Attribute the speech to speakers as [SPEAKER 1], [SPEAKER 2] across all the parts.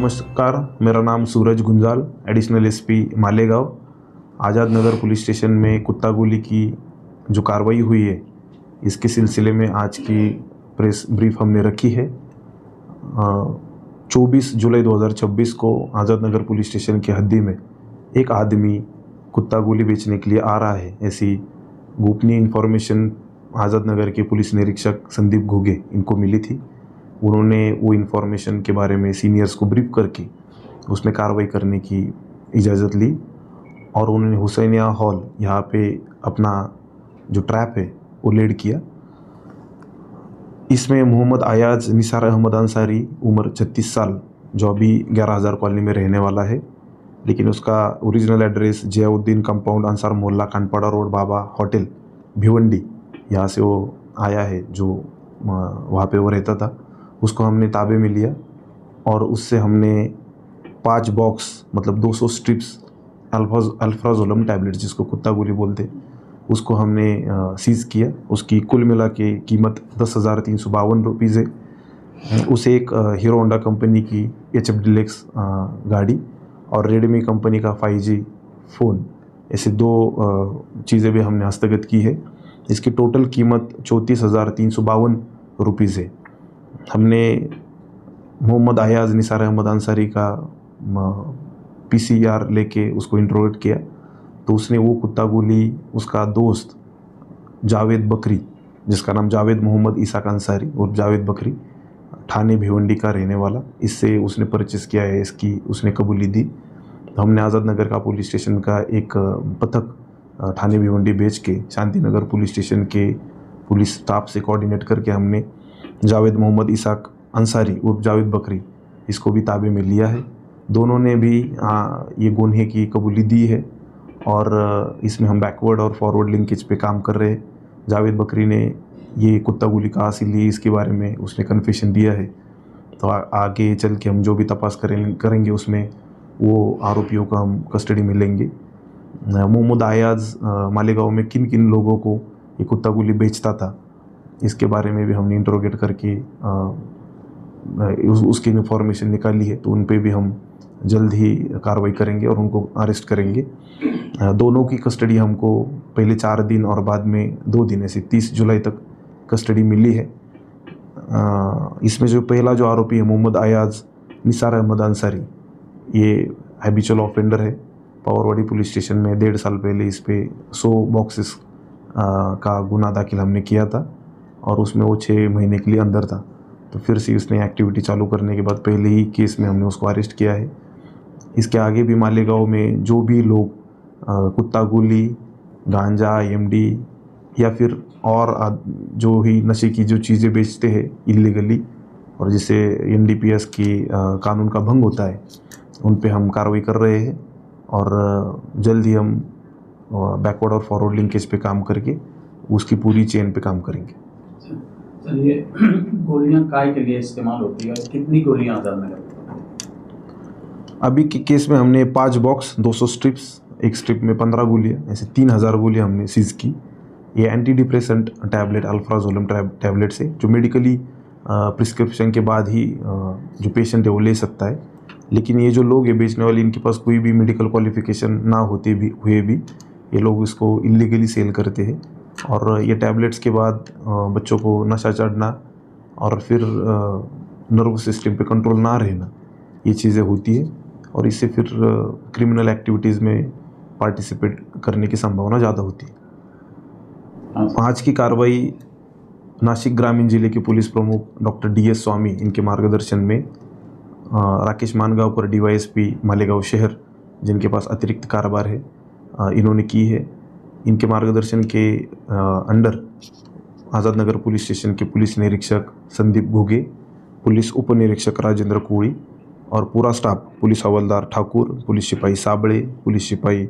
[SPEAKER 1] नमस्कार, मेरा नाम सूरज गुंजाल, additional SP Malegaon. Azad Nagar police station में कुत्ता गोली की जो कार्रवाई हुई है, इसके सिलसिले में आज की प्रेस ब्रीफ हमने रखी है। 24 जुलाई 2026 को आज़ाद नगर पुलिस स्टेशन की हद्दी में एक आदमी कुत्ता गोली बेचने के लिए आ रहा है, ऐसी गोपनीय इन्फॉर्मेशन आज़ाद नगर के पुलिस निरीक्षक संदीप घुगे इनको मिली थी। उन्होंने वो इन्फॉर्मेशन के बारे में सीनियर्स को ब्रीफ करके उसमें कार्रवाई करने की इजाज़त ली और उन्होंने हुसैनिया हॉल यहाँ पे अपना जो ट्रैप है वो लेड किया। इसमें मोहम्मद अयाज निसार अहमद अंसारी, उम्र 36 साल, जो अभी 11,000 कॉलोनी में रहने वाला है, लेकिन उसका original address Ziauddin compound, Ansar मोहल्ला, कानपाड़ा रोड, बाबा होटल, भिवंडी, यहाँ से वो आया है। जो वहाँ पे वो रहता था, उसको हमने ताबे में लिया और उससे हमने 5 बॉक्स मतलब 200 स्ट्रिप्स अल्फ्राजोलम टैबलेट, जिसको कुत्ता गोली बोलते, उसको हमने सीज़ किया। उसकी कुल मिला के कीमत 10,352 रुपीज़ है। उसे एक हीरो होंडा कंपनी की HF डिलेक्स गाड़ी और रेडमी कंपनी का 5G फ़ोन, ऐसे 2 चीज़ें भी हमने हस्तगत की है। इसकी टोटल कीमत 34,352 रुपीज़ है। हमने मोहम्मद अयाज निसार अहमद अंसारी का PCR लेके उसको इंट्रोगेट किया, तो उसने वो कुत्ता गोली उसका दोस्त जावेद बकरी, जिसका नाम जावेद मोहम्मद ईसाक अंसारी और जावेद बकरी, ठाणे भिवंडी का रहने वाला, इससे उसने परचेस किया है, इसकी उसने कबूली दी। तो हमने आज़ाद नगर का पुलिस स्टेशन का एक पथक ठाणे भिवंडी भेज के शांति नगर पुलिस स्टेशन के पुलिस स्टाफ से कोऑर्डिनेट करके हमने जावेद मोहम्मद ईसाक अंसारी उर्फ जावेद बकरी, इसको भी ताबे में लिया है। दोनों ने भी ये गुन्हे की कबूली दी है और इसमें हम बैकवर्ड और फॉरवर्ड लिंकेज पे काम कर रहे हैं। जावेद बकरी ने ये कुत्ता गोली कहाँ से ली, इसके बारे में उसने कन्फेशन दिया है। तो आगे चल के हम जो भी तपास करेंगे उसमें वो आरोपियों का हम कस्टडी में लेंगे। मोहम्मद अयाज मालेगांव में किन किन लोगों को ये कुत्ता गोली बेचता था, इसके बारे में भी हमने इंट्रोगेट करके उसकी इन्फॉर्मेशन निकाली है, तो उन पे भी हम जल्द ही कार्रवाई करेंगे और उनको अरेस्ट करेंगे। दोनों की कस्टडी हमको पहले 4 दिन और बाद में 2 दिन, ऐसे 30 जुलाई तक कस्टडी मिली है। इसमें जो पहला जो आरोपी है मोहम्मद अयाज निसार अहमद अंसारी, ये हैबिचुअल ऑफेंडर है। पावरवाड़ी पुलिस स्टेशन में 1.5 साल पहले इस पे 100 बॉक्सेस का गुना दाखिल हमने किया था और उसमें वो 6 महीने के लिए अंदर था। तो फिर से उसने एक्टिविटी चालू करने के बाद पहले ही केस में हमने उसको अरेस्ट किया है। इसके आगे भी मालेगांव में जो भी लोग कुत्ता गोली, गांजा, IMD या फिर और जो ही नशे की जो चीज़ें बेचते हैं इलीगली और जिसे NDPS की कानून का भंग होता है, उन पे हम कार्रवाई कर रहे हैं और जल्द ही हम बैकवर्ड और फॉरवर्ड लिंकेज पे काम करके उसकी पूरी चेन पे काम करेंगे।
[SPEAKER 2] सर, ये गोलियां काय के लिए इस्तेमाल होती है और कितनी गोलियां आज़ाद नगर?
[SPEAKER 1] अभी के केस में हमने 5 बॉक्स 200 स्ट्रिप्स, एक स्ट्रिप में 15 गोलियाँ, ऐसे 3,000 गोलियाँ हमने सीज की। ये एंटी डिप्रेसेंट टैबलेट अल्फ्राजोलम टैबलेट से, जो मेडिकली प्रिस्क्रिप्शन के बाद ही जो पेशेंट है वो ले सकता है। लेकिन ये जो लोग ये बेचने वाले, इनके पास कोई भी मेडिकल क्वालिफिकेशन ना होते भी हुए भी ये लोग इसको इलीगली सेल करते हैं और ये टैबलेट्स के बाद बच्चों को नशा चढ़ना और फिर नर्वस सिस्टम पे कंट्रोल ना रहना, ये चीज़ें होती है और इससे फिर क्रिमिनल एक्टिविटीज़ में पार्टिसिपेट करने की संभावना ज़्यादा होती है। आज की कार्रवाई नासिक ग्रामीण जिले के पुलिस प्रमुख डॉक्टर DS स्वामी, इनके मार्गदर्शन में राकेश मानगांवकर DYSP मालेगांव शहर, जिनके पास अतिरिक्त कारोबार है, इन्होंने की है। इनके मार्गदर्शन के under Azad Nagar police station के पुलिस निरीक्षक संदीप घुगे, पुलिस उप निरीक्षक राजेंद्र कोड़ी और पूरा स्टाफ, पुलिस हवलदार ठाकुर, पुलिस सिपाही साबड़े, पुलिस सिपाही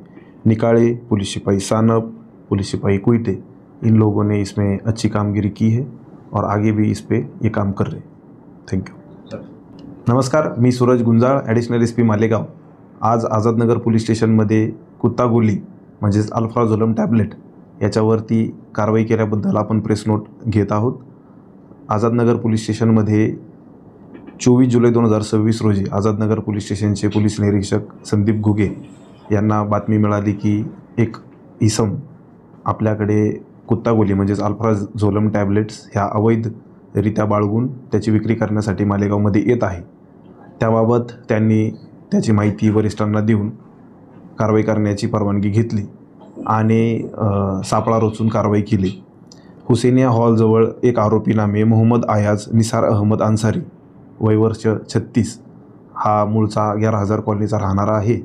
[SPEAKER 1] निकाले, पुलिस सिपाही सानप, पुलिस सिपाही कुईटे, इन लोगों ने इसमें अच्छी कामगिरी की है और आगे भी इस पे ये काम कर रहे हैं। Thank you. नमस्कार, मी सूरज गुंजाळ, ॲडिशनल SP मालेगाव। आज आझाद नगर पोलीस स्टेशनमध्ये कुत्ता गोली म्हणजेच अल्फ्राझोलम टॅबलेट याच्यावरती कारवाई केल्याबद्दल आपण प्रेस नोट घेत आहोत। आझाद नगर पोलीस स्टेशनमध्ये 24 जुलै 2026 रोजी आझादनगर पोलीस स्टेशनचे पोलीस निरीक्षक संदीप घुगे यांना बातमी मिळाली की एक इसम आपल्याकडे कुत्तागोली म्हणजेच अल्फ्राझोलम टॅबलेट्स ह्या अवैधरित्या बाळगून त्याची विक्री करण्यासाठी मालेगावमध्ये येत आहे. त्याबाबत त्यांनी त्याची माहिती वरिष्ठांना देऊन कारवाई करण्याची परवानगी घेतली आणि सापळा रचून कारवाई केली. हुसेनिया हॉलजवळ एक आरोपी नामे मोहम्मद आयाज निसार अहमद अन्सारी वय वर्ष 36 हा मूळचा 11,000 कॉलनीचा राहणारा आहे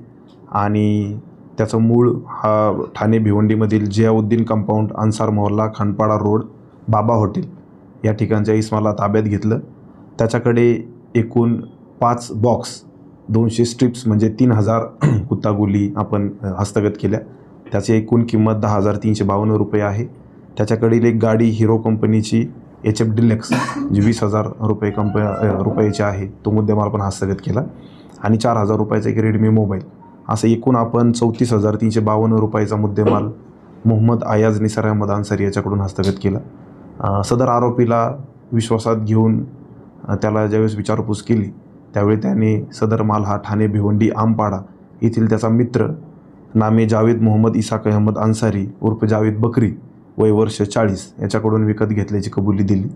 [SPEAKER 1] आणि त्याचं मूळ हा ठाणे भिवंडीमधील जियाउद्दीन कंपाऊंड, अन्सार मोहल्ला, खांडपाडा रोड, बाबा हॉटेल या ठिकाणच्या इसमाला ताब्यात घेतलं. त्याच्याकडे एकूण 5 बॉक्स 200 स्ट्रिप्स म्हणजे 3,000 कुत्तागोली आपण हस्तगत केल्या. त्याची एकूण किंमत 10,352 रुपये आहे. त्याच्याकडील एक गाडी हिरो कंपनीची HF डिलेक्स जी 20,000 रुपयाची आहे, तो मुद्देमाल पण हस्तगत केला आणि 4,000 रुपयाचा एक रेडमी मोबाईल. असं एकूण आपण 34,352 रुपयाचा मुद्देमाल मोहम्मद आयाज निसार अहमद अन्सारी याच्याकडून हस्तगत केला. सदर आरोपीला विश्वासात घेऊन त्याला ज्यावेळेस विचारपूस केली त्यावेळी त्याने सदर माल हा ठाणे भिवंडी आमपाडा येथील त्याचा मित्र नामे जावेद मोहम्मद इसाक अहमद अन्सारी उर्फ जावेद बकरी वय वर्ष 40 याच्याकडून विकत घेतल्याची कबुली दिली.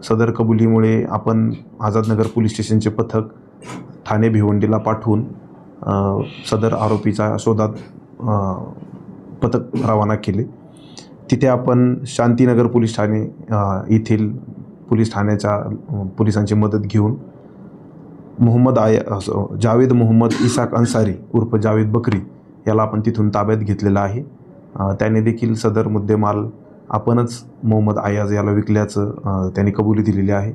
[SPEAKER 1] सदर कबुलीमुळे आपण आझादनगर पोलीस स्टेशनचे पथक ठाणे भिवंडीला पाठवून सदर आरोपीचा शोधात पथक रवाना केले. तिथे आपण शांतीनगर पोलीस ठाणे येथील पोलीस ठाण्याच्या पोलिसांची मदत घेऊन जावेद मोहम्मद इसाक अन्सारी उर्फ जावेद बकरी याला आपण तिथून ताब्यात घेतलेला आहे. त्याने देखील सदर मुद्देमाल आपणच मोहम्मद आयाज याला विकल्याचं त्यांनी कबुली दिलेली आहे.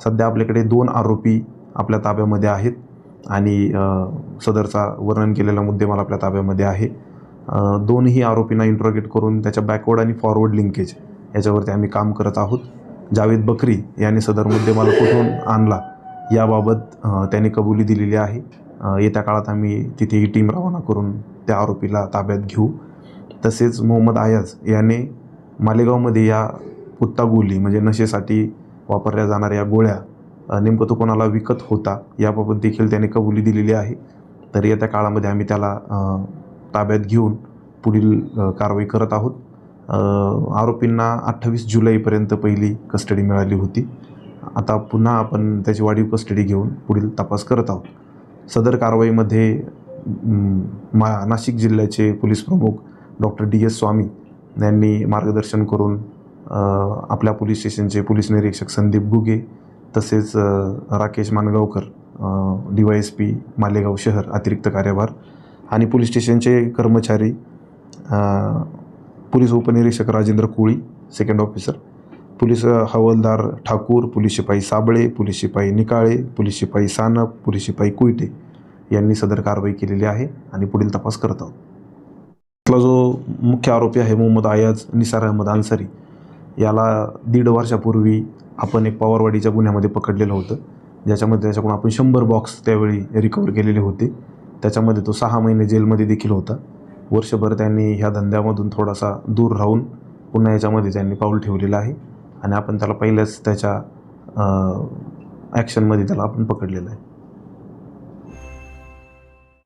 [SPEAKER 1] सध्या आपल्याकडे 2 आरोपी आपल्या ताब्यामध्ये आहेत आणि सदरचा वर्णन केलेला मुद्देमाल आपल्या ताब्यामध्ये आहे. दोन्ही आरोपींना इंट्रोगेट करून त्याच्या बॅकवर्ड आणि फॉरवर्ड लिंकेज याच्यावरती आम्ही काम करत आहोत. जावेद बकरी याने सदर मुद्देमाल कुठून आणला याबाबत त्यांनी कबुली दिलेली आहे. येत्या काळात आम्ही तिथे ही टीम रवाना करून त्या आरोपीला ताब्यात घेऊ. तसेच मोहम्मद आयाज याने मालेगावमध्ये या कुत्तागोली म्हणजे नशेसाठी वापरल्या जाणाऱ्या या गोळ्या नेमकं तो कोणाला विकत होता याबाबत देखील त्याने कबुली दिलेली आहे. तर येत्या काळामध्ये आम्ही त्याला ताब्यात घेऊन पुढील कारवाई करत आहोत. आरोपींना 28 जुलैपर्यंत पहिली कस्टडी मिळाली होती. आता पुन्हा आपण त्याची वाढीव कस्टडी घेऊन पुढील तपास करत आहोत. सदर कारवाईमध्ये नाशिक जिल्ह्याचे पोलीस प्रमुख डॉक्टर DS स्वामी यांनी मार्गदर्शन करून आपल्या पोलीस स्टेशनचे पोलीस निरीक्षक संदीप घुगे तसेच राकेश मानगावकर DYSP मालेगाव शहर अतिरिक्त कार्यभार आणि पोलीस स्टेशनचे कर्मचारी पोलीस उपनिरीक्षक Rajendra Koli second officer, police हवालदार ठाकूर, पोलीस शिपाई साबळे, पोलीस शिपाई निकाळे, पोलीस शिपाई सानप, पोलीस शिपाई कुईटे यांनी सदर कारवाई केलेली आहे आणि पुढील तपास करत आहोत. आपला जो मुख्य आरोपी आहे मोहम्मद आयाज निसार अहमद अन्सारी याला 1.5 वर्षापूर्वी आपण एक पवारवाडीच्या गुन्ह्यामध्ये पकडलेलं होतं, ज्याच्यामध्ये त्याच्याकडून आपण 100 बॉक्स त्यावेळी रिकवर केलेले होते. त्याच्यामध्ये तो 6 महिने जेलमध्ये देखील होता. वर्षभर त्यांनी ह्या धंद्यामधून थोडासा दूर राहून पुन्हा याच्यामध्ये त्यांनी पाऊल ठेवलेलं आहे आणि आपण त्याला पहिल्याच त्याच्या ॲक्शनमध्ये त्याला आपण पकडलेलं आहे.